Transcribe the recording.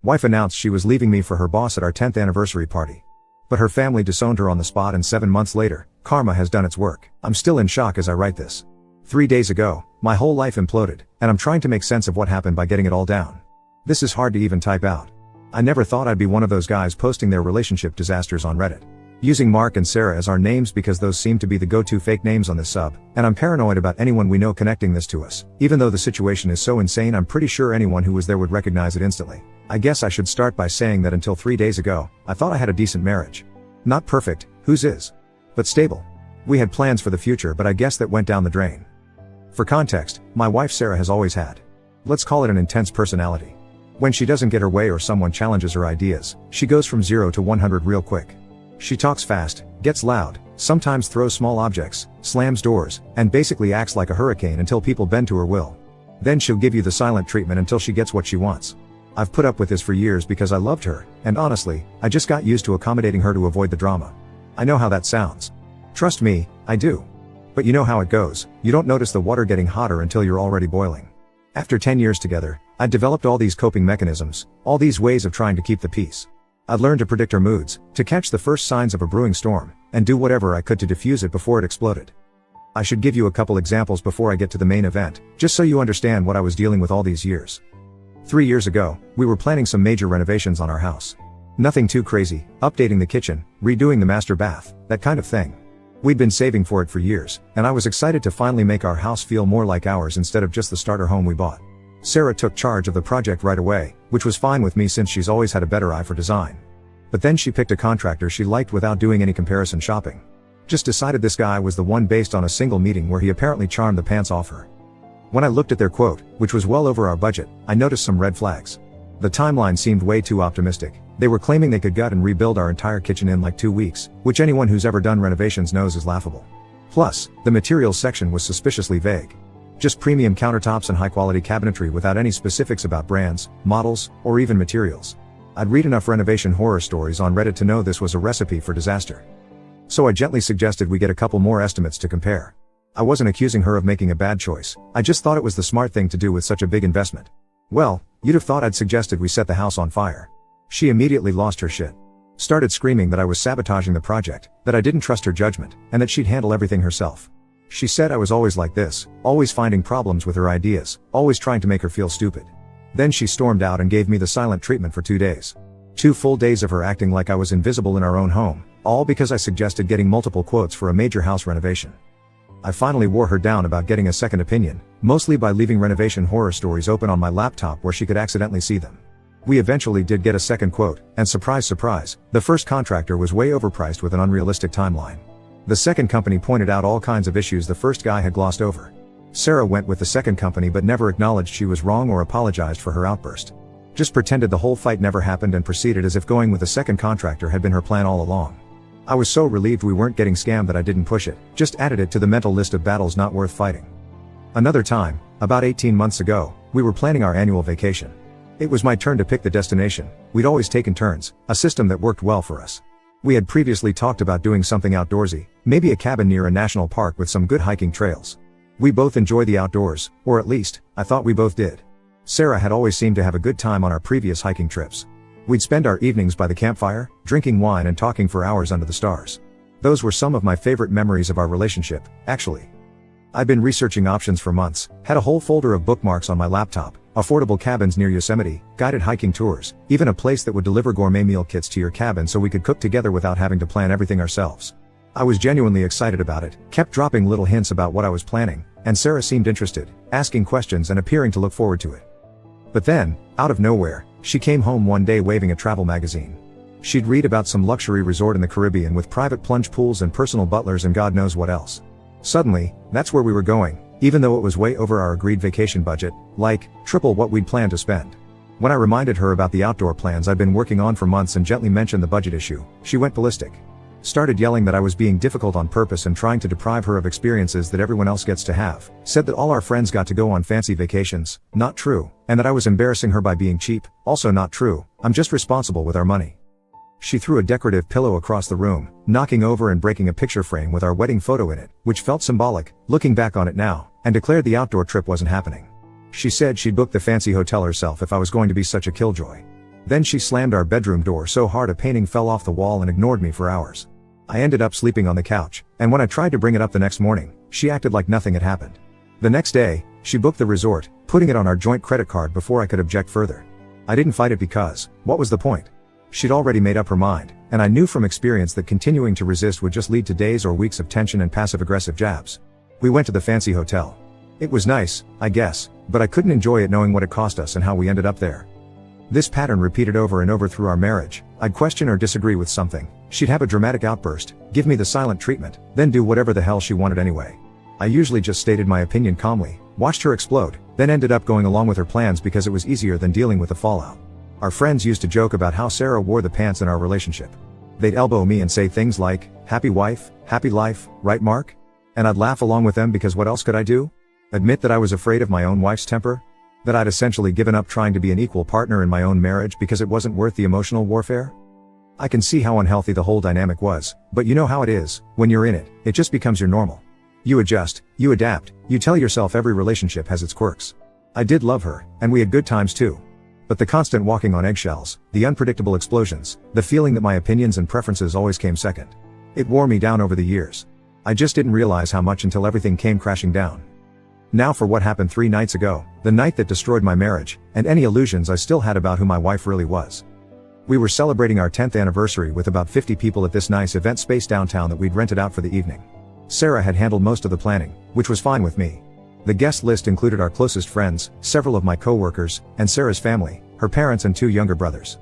Wife announced she was leaving me for her boss at our 10th anniversary party. But her family disowned her on the spot, and 7 months later, karma has done its work. I'm still in shock as I write this. 3 days ago, my whole life imploded, and I'm trying to make sense of what happened by getting it all down. This is hard to even type out. I never thought I'd be one of those guys posting their relationship disasters on Reddit. Using Mark and Sarah as our names because those seem to be the go-to fake names on this sub, and I'm paranoid about anyone we know connecting this to us. Even though the situation is so insane, I'm pretty sure anyone who was there would recognize it instantly. I guess I should start by saying that until 3 days ago, I thought I had a decent marriage. Not perfect, whose is? But stable. We had plans for the future, but I guess that went down the drain. For context, my wife Sarah has always had, let's call it, an intense personality. When she doesn't get her way or someone challenges her ideas, she goes from 0 to 100 real quick. She talks fast, gets loud, sometimes throws small objects, slams doors, and basically acts like a hurricane until people bend to her will. Then she'll give you the silent treatment until she gets what she wants. I've put up with this for years because I loved her, and honestly, I just got used to accommodating her to avoid the drama. I know how that sounds. Trust me, I do. But you know how it goes, you don't notice the water getting hotter until you're already boiling. After 10 years together, I'd developed all these coping mechanisms, all these ways of trying to keep the peace. I'd learned to predict her moods, to catch the first signs of a brewing storm, and do whatever I could to diffuse it before it exploded. I should give you a couple examples before I get to the main event, just so you understand what I was dealing with all these years. 3 years ago, we were planning some major renovations on our house. Nothing too crazy, updating the kitchen, redoing the master bath, that kind of thing. We'd been saving for it for years, and I was excited to finally make our house feel more like ours instead of just the starter home we bought. Sarah took charge of the project right away, which was fine with me since she's always had a better eye for design. But then she picked a contractor she liked without doing any comparison shopping. Just decided this guy was the one based on a single meeting where he apparently charmed the pants off her. When I looked at their quote, which was well over our budget, I noticed some red flags. The timeline seemed way too optimistic. They were claiming they could gut and rebuild our entire kitchen in like 2 weeks, which anyone who's ever done renovations knows is laughable. Plus, the materials section was suspiciously vague. Just premium countertops and high-quality cabinetry without any specifics about brands, models, or even materials. I'd read enough renovation horror stories on Reddit to know this was a recipe for disaster. So I gently suggested we get a couple more estimates to compare. I wasn't accusing her of making a bad choice, I just thought it was the smart thing to do with such a big investment. Well, you'd have thought I'd suggested we set the house on fire. She immediately lost her shit. Started screaming that I was sabotaging the project, that I didn't trust her judgment, and that she'd handle everything herself. She said I was always like this, always finding problems with her ideas, always trying to make her feel stupid. Then she stormed out and gave me the silent treatment for 2 days. 2 full days of her acting like I was invisible in our own home, all because I suggested getting multiple quotes for a major house renovation. I finally wore her down about getting a second opinion, mostly by leaving renovation horror stories open on my laptop where she could accidentally see them. We eventually did get a second quote, and surprise surprise, the first contractor was way overpriced with an unrealistic timeline. The second company pointed out all kinds of issues the first guy had glossed over. Sarah went with the second company but never acknowledged she was wrong or apologized for her outburst. Just pretended the whole fight never happened and proceeded as if going with the second contractor had been her plan all along. I was so relieved we weren't getting scammed that I didn't push it, just added it to the mental list of battles not worth fighting. Another time, about 18 months ago, we were planning our annual vacation. It was my turn to pick the destination. We'd always taken turns, a system that worked well for us. We had previously talked about doing something outdoorsy, maybe a cabin near a national park with some good hiking trails. We both enjoy the outdoors, or at least, I thought we both did. Sarah had always seemed to have a good time on our previous hiking trips. We'd spend our evenings by the campfire, drinking wine and talking for hours under the stars. Those were some of my favorite memories of our relationship, actually. I'd been researching options for months, had a whole folder of bookmarks on my laptop, affordable cabins near Yosemite, guided hiking tours, even a place that would deliver gourmet meal kits to your cabin so we could cook together without having to plan everything ourselves. I was genuinely excited about it, kept dropping little hints about what I was planning, and Sarah seemed interested, asking questions and appearing to look forward to it. But then, out of nowhere, she came home one day waving a travel magazine. She'd read about some luxury resort in the Caribbean with private plunge pools and personal butlers and God knows what else. Suddenly, that's where we were going, even though it was way over our agreed vacation budget, like, triple what we'd planned to spend. When I reminded her about the outdoor plans I'd been working on for months and gently mentioned the budget issue, she went ballistic. Started yelling that I was being difficult on purpose and trying to deprive her of experiences that everyone else gets to have, said that all our friends got to go on fancy vacations, not true, and that I was embarrassing her by being cheap, also not true, I'm just responsible with our money. She threw a decorative pillow across the room, knocking over and breaking a picture frame with our wedding photo in it, which felt symbolic, looking back on it now, and declared the outdoor trip wasn't happening. She said she'd booked the fancy hotel herself if I was going to be such a killjoy. Then she slammed our bedroom door so hard a painting fell off the wall and ignored me for hours. I ended up sleeping on the couch, and when I tried to bring it up the next morning, she acted like nothing had happened. The next day, she booked the resort, putting it on our joint credit card before I could object further. I didn't fight it because, what was the point? She'd already made up her mind, and I knew from experience that continuing to resist would just lead to days or weeks of tension and passive-aggressive jabs. We went to the fancy hotel. It was nice, I guess, but I couldn't enjoy it knowing what it cost us and how we ended up there. This pattern repeated over and over through our marriage. I'd question or disagree with something. She'd have a dramatic outburst, give me the silent treatment, then do whatever the hell she wanted anyway. I usually just stated my opinion calmly, watched her explode, then ended up going along with her plans because it was easier than dealing with the fallout. Our friends used to joke about how Sarah wore the pants in our relationship. They'd elbow me and say things like, "Happy wife, happy life, right Mark?" And I'd laugh along with them because what else could I do? Admit that I was afraid of my own wife's temper? That I'd essentially given up trying to be an equal partner in my own marriage because it wasn't worth the emotional warfare? I can see how unhealthy the whole dynamic was, but you know how it is, when you're in it, it just becomes your normal. You adjust, you adapt, you tell yourself every relationship has its quirks. I did love her, and we had good times too. But the constant walking on eggshells, the unpredictable explosions, the feeling that my opinions and preferences always came second. It wore me down over the years. I just didn't realize how much until everything came crashing down. Now for what happened 3 nights ago, the night that destroyed my marriage, and any illusions I still had about who my wife really was. We were celebrating our 10th anniversary with about 50 people at this nice event space downtown that we'd rented out for the evening. Sarah had handled most of the planning, which was fine with me. The guest list included our closest friends, several of my co-workers, and Sarah's family, her parents and 2 younger brothers.